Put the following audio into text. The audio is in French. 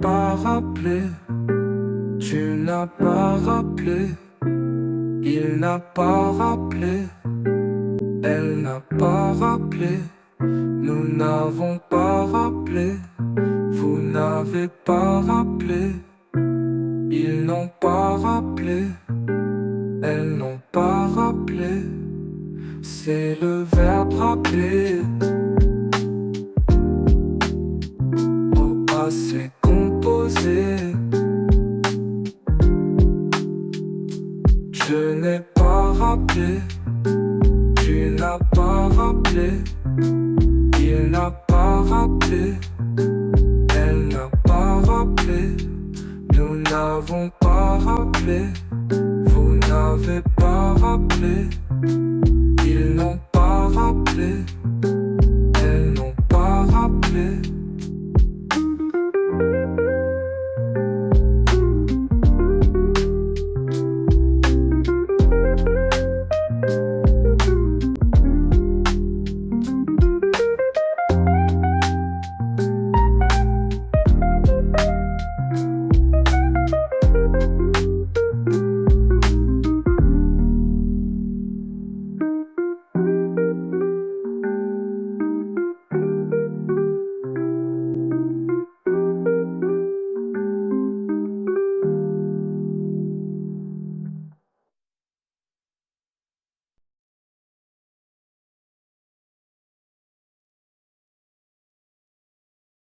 pas rappelé, tu n'as pas rappelé, il n'a pas rappelé, elle n'a pas rappelé, nous n'avons pas rappelé, vous n'avez pas rappelé, ils n'ont pas rappelé, elles n'ont pas rappelé, c'est le verbe rappeler. Au passé composé, je n'ai pas rappelé, tu n'as pas rappelé, il n'a pas rappelé, elle n'a pas rappelé, nous n'avons pas rappelé, vous n'avez pas rappelé, ils n'ont pas rappelé,